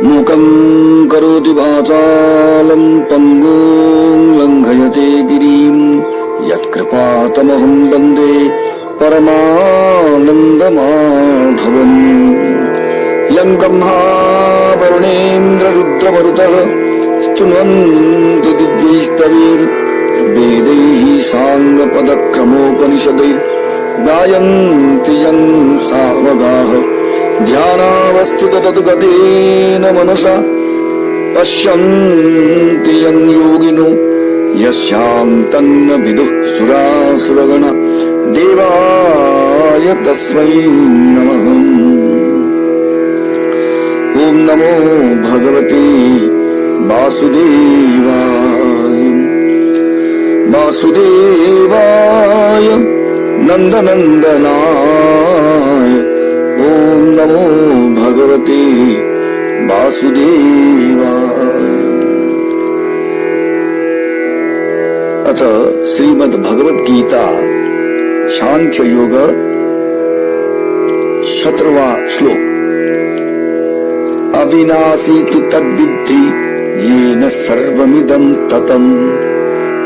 मूकं करोति वाचालं पङ्गुं लङ्घयते गिरिं यत्कृपातमहं वन्दे परमानन्दमाधवम्। यं ब्रह्मा वरुणेन्द्ररुद्रमरुतः स्तुवन्ति दिव्यैस्तवैर्वेदैः साङ्गपदक्रमोपनिषदैः गायन्ति यं सावगाः ध्यानावस्थिततद्गतेन मनसा पश्यन्ति यं योगिनो यस्यान्तं न विदुः सुरासुरगणा देवाय तस्मै नमः। ॐ नमो भगवते वासुदेवाय वासुदेवाय नन्दनन्दनाय। ॐ नमो भगवते वासुदेवाय। अथ श्रीमद्भगवद्गीता सांख्य योग 17वां श्लोक। अविनाशी तु तद्विद्धि येन सर्वमिदं ततम्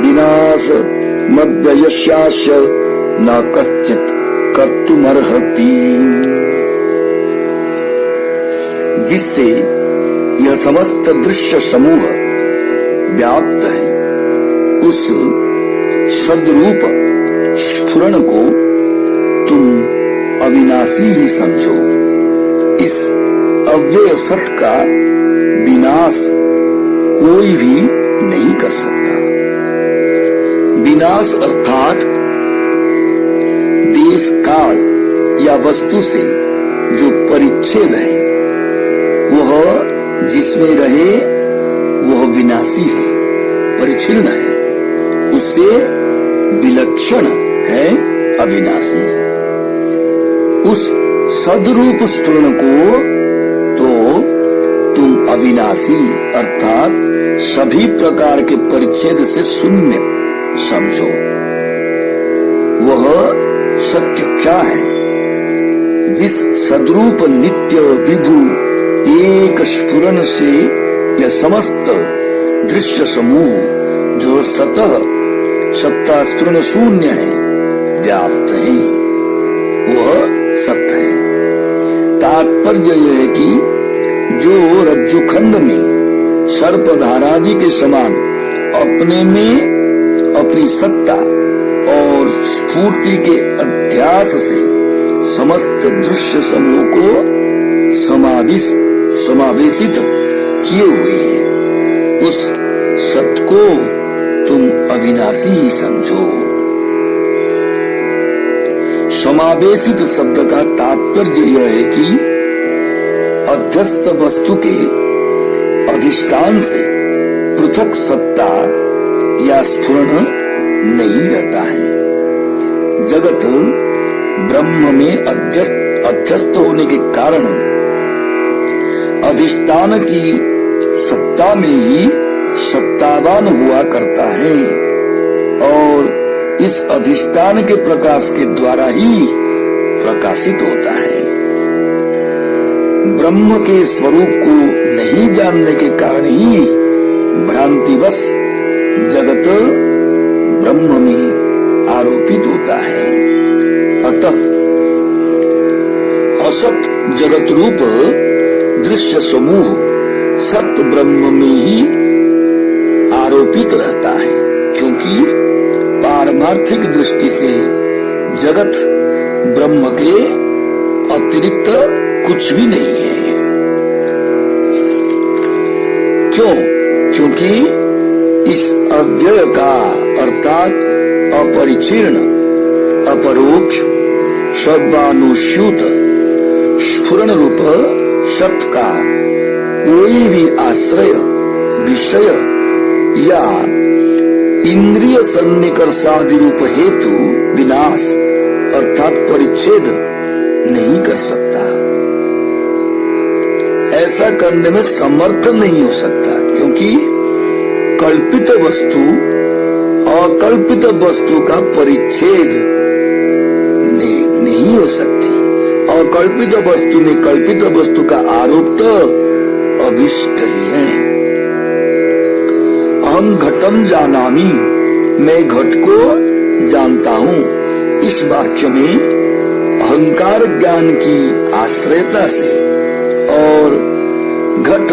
विनाशमव्ययस्यास्य न कश्चित् कर्तुमर्हति। जिससे यह समस्त दृश्य समूह व्याप्त है उस सद्रूप स्फुरण को तुम अविनाशी ही समझो। इस अव्यय सत का विनाश कोई भी नहीं कर सकता। विनाश अर्थात देश काल या वस्तु से जो परिच्छेद है वह जिसमें रहे वह विनाशी है, परिच्छिन्न है, उससे विलक्षण है अविनाशी। उस सद्रूप स्फुरण को तो तुम अविनाशी अर्थात सभी प्रकार के परिच्छेद से शून्य समझो। वह सत्य क्या है? जिस सद्रूप नित्य विभु एक स्फुरण से यह समस्त दृश्य समूह जो सतः सत्ता स्फुरण शून्य है व्याप्त है वह सत्य है। तात्पर्य यह है कि जो रज्जुखंड में सर्पधारादि के समान अपने में अपनी सत्ता और स्फूर्ति के अध्यास से समस्त दृश्य समूह को समावेशित किए हुए हैं, उस सत्य को तुम अविनाशी ही समझो। समावेशित शब्द का तात्पर्य यह है कि अध्यस्त वस्तु के अधिष्ठान से पृथक सत्ता या स्फुरण नहीं रहता है। जगत ब्रह्म में अध्यस्त होने के कारण अधिष्ठान की सत्ता में ही सत्तावान हुआ करता है और इस अधिष्ठान के प्रकाश के द्वारा ही प्रकाशित होता है। ब्रह्म के स्वरूप को नहीं जानने के कारण ही भ्रांतिवश जगत ब्रह्म में आरोपित होता है। अतः असत जगत रूप दृश्य समूह सत्य ब्रह्म में ही आरोपित रहता है, क्योंकि पारमार्थिक दृष्टि से जगत ब्रह्म के अतिरिक्त कुछ भी नहीं है। क्यों? क्योंकि इस अव्यय का अर्थात अपरिच्छिन्न अपरोक्ष सर्वानुस्यूत स्फुरण रूप सत्य का कोई भी आश्रय विषय या इंद्रिय सन्निकर्षादि रूप हेतु विनाश अर्थात परिच्छेद नहीं कर सकता। ऐसा करने में समर्थ नहीं हो सकता, क्योंकि कल्पित वस्तु अकल्पित वस्तु का परिच्छेद नहीं हो सकती। अकल्पित वस्तु में कल्पित वस्तु का आरोप तो अभिष्ट ही है। अहम घटम जानामि, मैं घट को जानता हूँ। इस वाक्य में अहंकार ज्ञान की आश्रयता से और घट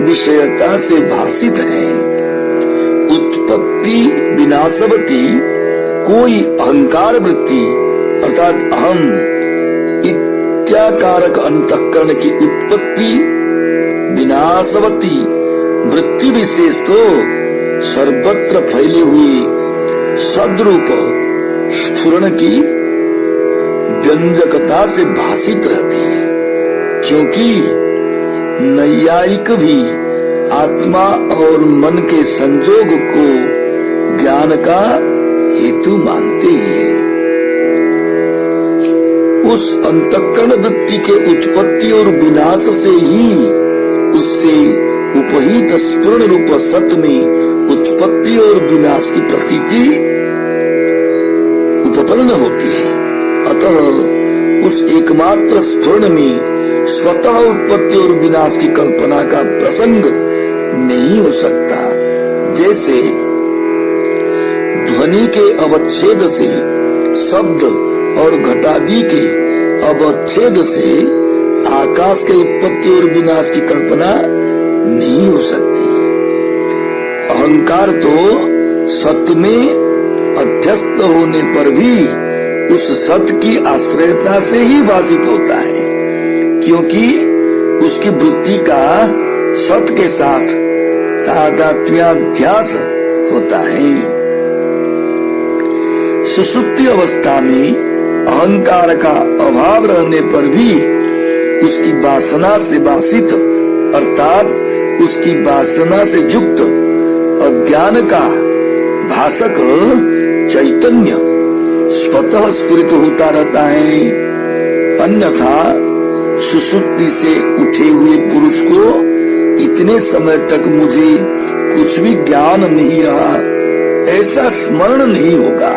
विषयता से भासित है। उत्पत्ति विनाशवती कोई अहंकार वृत्ति अर्थात अहम इत्याकारक अंतःकरण की उत्पत्ति विनाशवती वृत्ति विशेष तो सर्वत्र फैले हुए सद्रूप स्फुरण की व्यंजकता से भासित रहती है, क्योंकि नैयायिक भी आत्मा और मन के संजोग को ज्ञान का हेतु मानते हैं। उस अंतःकरण वृत्ति के उत्पत्ति और विनाश से ही उससे उपहित स्फुरण रूप सत्य में उत्पत्ति और विनाश की प्रतीति उपपन्न होती है। अतः उस एकमात्र स्फुरण में स्वतः उत्पत्ति और विनाश की कल्पना का प्रसंग नहीं हो सकता। जैसे ध्वनि के अवच्छेद से शब्द और घटादि के अवच्छेद से आकाश के उत्पत्ति और विनाश की कल्पना नहीं हो सकती। अहंकार तो सत्य में अध्यस्त होने पर भी उस सत्य की आश्रयता से ही भाषित होता है, क्योंकि उसकी वृत्ति का सत्य के साथ तादात्म्याध्यास होता है। सुषुप्ति अवस्था में अहंकार का अभाव रहने पर भी उसकी वासना से भाषित अर्थात उसकी वासना से युक्त अज्ञान का भाषक चैतन्य स्वतः स्फुरित होता रहता है। अन्यथा सुषुप्ति से उठे हुए पुरुष को इतने समय तक मुझे कुछ भी ज्ञान नहीं रहा ऐसा स्मरण नहीं होगा।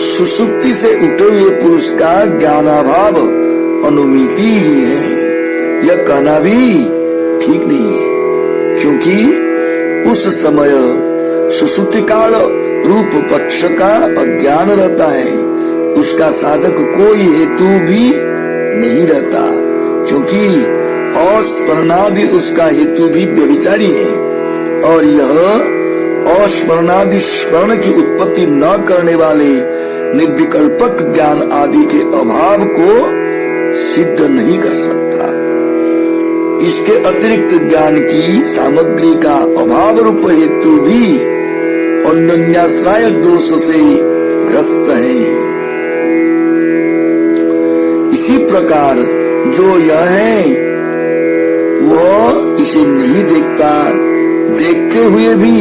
सुषुप्ति से उठे हुए पुरुष का ज्ञानाभाव अनुमिति ही है, यह कहना भी ठीक नहीं है, क्योंकि उस समय सुषुप्ति काल रूप पक्ष का अज्ञान रहता है। उसका साधक कोई हेतु भी नहीं रहता, क्योंकि अस्मरणादि उसका हेतु भी व्यभिचारी है, और यह अस्मरणादि स्मरण की उत्पत्ति न करने वाले निर्विकल्पक ज्ञान आदि के अभाव को सिद्ध नहीं कर सकता। इसके अतिरिक्त ज्ञान की सामग्री का अभाव रूप हेतु भी अन्योन्याश्रय दोष से ग्रस्त है। इसी प्रकार जो यह है वह इसे नहीं देखता, देखते हुए भी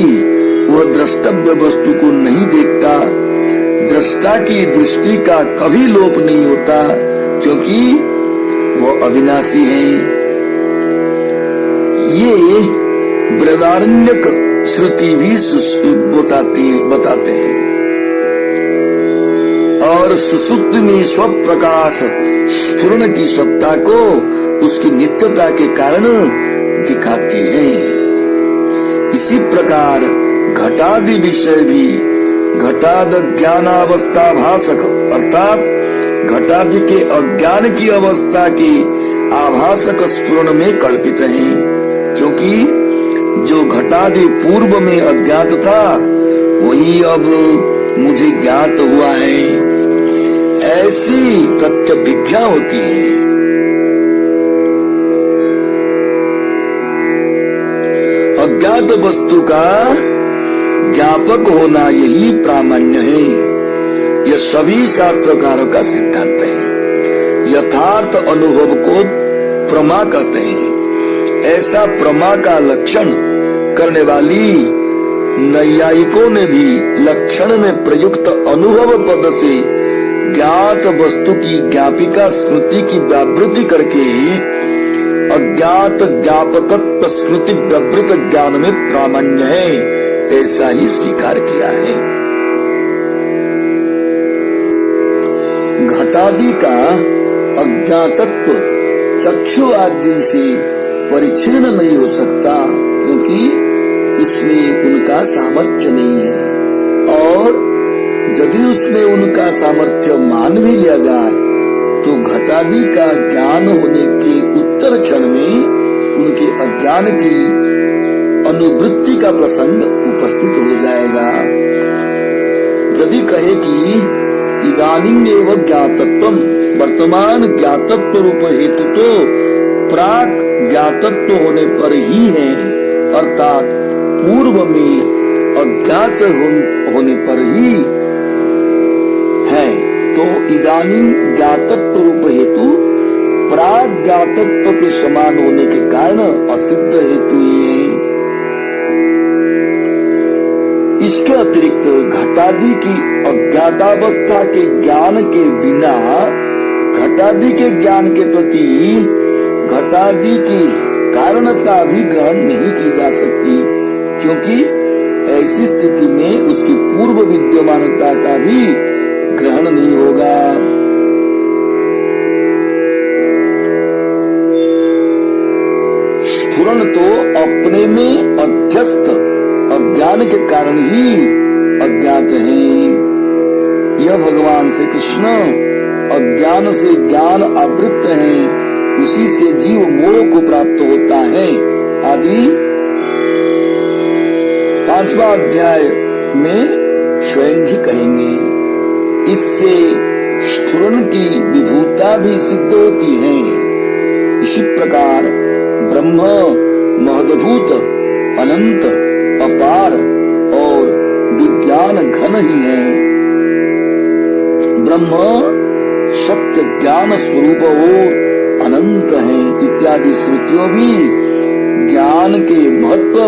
वह द्रष्टव्य वस्तु को नहीं देखता। दृष्टा की दृष्टि का कभी लोप नहीं होता, क्योंकि वह अविनाशी है। ये बृहदारण्यक श्रुति भी बताते हैं। और सुसुप्ति में स्वप्रकाश स्फुरण की सत्ता को उसकी नित्यता के कारण दिखाती है। इसी प्रकार घटादि विषय भी घटाद ज्ञानावस्था भाषक अर्थात घटादि के अज्ञान की अवस्था के आभासक स्फुरण में कल्पित हैं, क्योंकि जो घटादि पूर्व में अज्ञात था वही अब मुझे ज्ञात हुआ है, ऐसी प्रत्यभिज्ञा होती है। अज्ञात वस्तु का ज्ञापक होना यही प्रामाण्य है। यह सभी शास्त्रकारों का सिद्धांत है। यथार्थ अनुभव को प्रमा कहते हैं। ऐसा प्रमा का लक्षण करने वाली नैयायिकों ने भी लक्षण में प्रयुक्त अनुभव पद से ज्ञात वस्तु की ज्ञापिका स्मृति की व्यावृत्ति करके अज्ञात ज्ञापकत्व स्मृति व्यावृत ज्ञान में प्रामाण्य है ऐसा ही स्वीकार किया है। घटादि का अज्ञातत्व चक्षु आदि से परिच्छिन्न नहीं हो सकता, क्योंकि इसमें उनका सामर्थ्य नहीं है। और यदि उसमें उनका सामर्थ्य मान भी लिया जाए तो घटादि का ज्ञान होने के उत्तर क्षण में उनके अज्ञान की अनुवृत्ति का प्रसंग उपस्थित हो जाएगा। यदि कहे कि इदानीं एव ज्ञातत्वम्, वर्तमान ज्ञातत्व रूप हेतु तो प्राक ज्ञातत्व होने पर ही है, अर्थात पूर्व में अज्ञात होने पर ही है। तो इदानीं ज्ञातत्व रूप हेतु प्राक ज्ञातत्व के समान होने के कारण असिद्ध हेतु ही है। इसके अतिरिक्त घटादि की अज्ञातावस्था के ज्ञान के बिना घटादि के ज्ञान के प्रति घटादि की कारणता भी ग्रहण नहीं की जा सकती, क्योंकि ऐसी स्थिति में उसकी पूर्व विद्यमानता का भी ग्रहण नहीं होगा। स्फुरण तो अपने में अध्यस्त अज्ञान के कारण ही अज्ञात है। यह भगवान श्री कृष्ण अज्ञान से ज्ञान आवृत्त है, उसी से जीव मोह को प्राप्त होता है आदि 5वां अध्याय में स्वयं ही कहेंगे। इससे स्फुरण की विभूता भी सिद्ध होती है। इसी प्रकार ब्रह्म महद्भूत अनंत अपार और विज्ञान घन ही है। ब्रह्म सत्य ज्ञान स्वरूप और अनंत है इत्यादि श्रुतियों भी ज्ञान के महत्व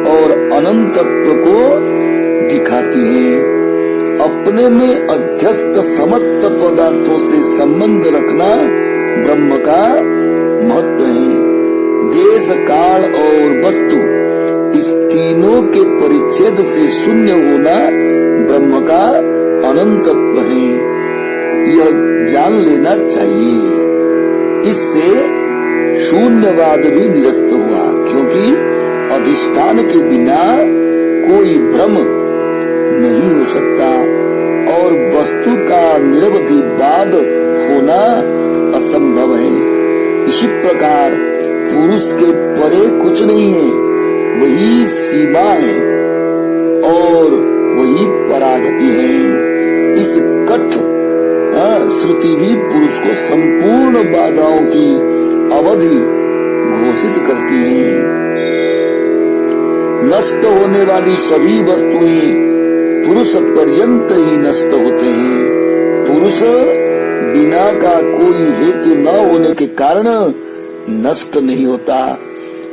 और अनंतत्व को दिखाती है। अपने में अध्यस्त समस्त पदार्थों से संबंध रखना ब्रह्म का महत्व है। देश काल और वस्तु इस तीनों के परिच्छेद से शून्य होना ब्रह्म का अनंतत्व है, यह जान लेना चाहिए। इससे शून्यवाद भी निरस्त हुआ, क्योंकि अधिष्ठान के बिना कोई भ्रम नहीं हो सकता और वस्तु का निरवधि बाद होना असंभव है। इसी प्रकार पुरुष के परे कुछ नहीं है, वही सीमा है और वही परागति है। इस कठ श्रुति भी पुरुष को संपूर्ण बाधाओं की अवधि घोषित करती है। नष्ट होने वाली सभी वस्तुएं पुरुष पर्यंत ही नष्ट होते हैं। पुरुष बिना का कोई हेतु न होने के कारण नष्ट नहीं होता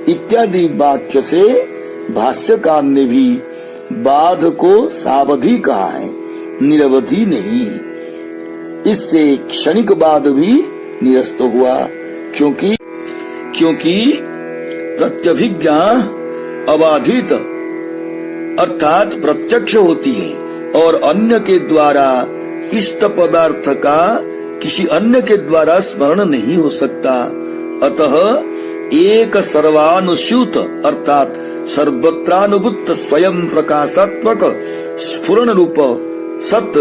इत्यादि वाक्य से भाष्यकार ने भी बाध को सावधि कहा है, निरवधि नहीं। इससे क्षणिक बाद भी निरस्त हुआ, क्योंकि प्रत्यभिज्ञा अबाधित अर्थात प्रत्यक्ष होती है और अन्य के द्वारा इष्ट पदार्थ का किसी अन्य के द्वारा स्मरण नहीं हो सकता। अतः एक सर्वानुस्यूत अर्थात सर्वत्रानुभूत स्वयं प्रकाशात्मक स्फुरण रूप सत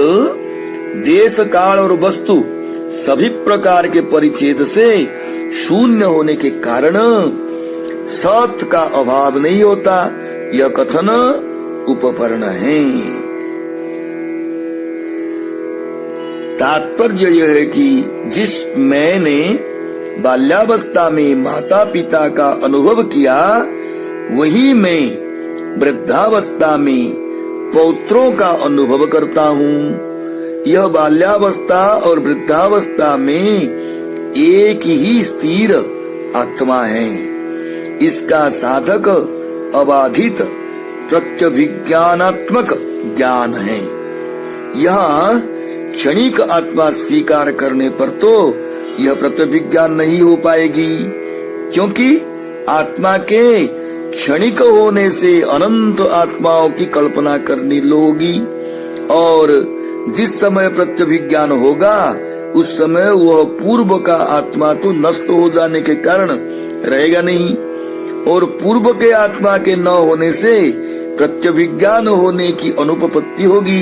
देश काल और वस्तु सभी प्रकार के परिच्छेद से शून्य होने के कारण सत का अभाव नहीं होता, यह कथन उपपर्ण है। तात्पर्य यह है कि जिस मैंने बाल्यावस्था में माता पिता का अनुभव किया, वही मैं वृद्धावस्था में पौत्रों का अनुभव करता हूँ। यह बाल्यावस्था और वृद्धावस्था में एक ही स्थिर आत्मा है। इसका साधक अबाधित प्रत्यभिज्ञानात्मक ज्ञान है। यहाँ क्षणिक आत्मा स्वीकार करने पर तो यह प्रत्यभिज्ञान नहीं हो पाएगी, क्योंकि आत्मा के क्षणिक होने से अनंत आत्माओं की कल्पना करनी होगी और जिस समय प्रत्यभिज्ञान होगा उस समय वह पूर्व का आत्मा तो नष्ट हो जाने के कारण रहेगा नहीं, और पूर्व के आत्मा के न होने से प्रत्यभिज्ञान होने की अनुपपत्ति होगी।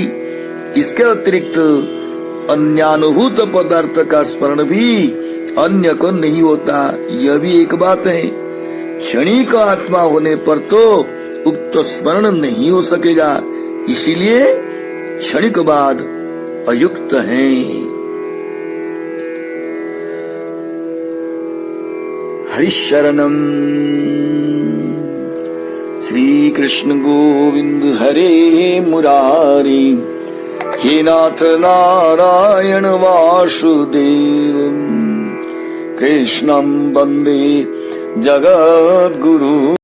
इसके अतिरिक्त अन्यानुभूत पदार्थ का स्मरण भी अन्य को नहीं होता, यह भी एक बात है। क्षणिक आत्मा होने पर तो उक्त स्मरण नहीं हो सकेगा, इसीलिए क्षणिकवाद अयुक्त है। हरिशरणम। श्री कृष्ण गोविंद हरे मुरारी, हे नाथ नारायण वासुदेव, कृष्णं वंदे जगद्गुरु।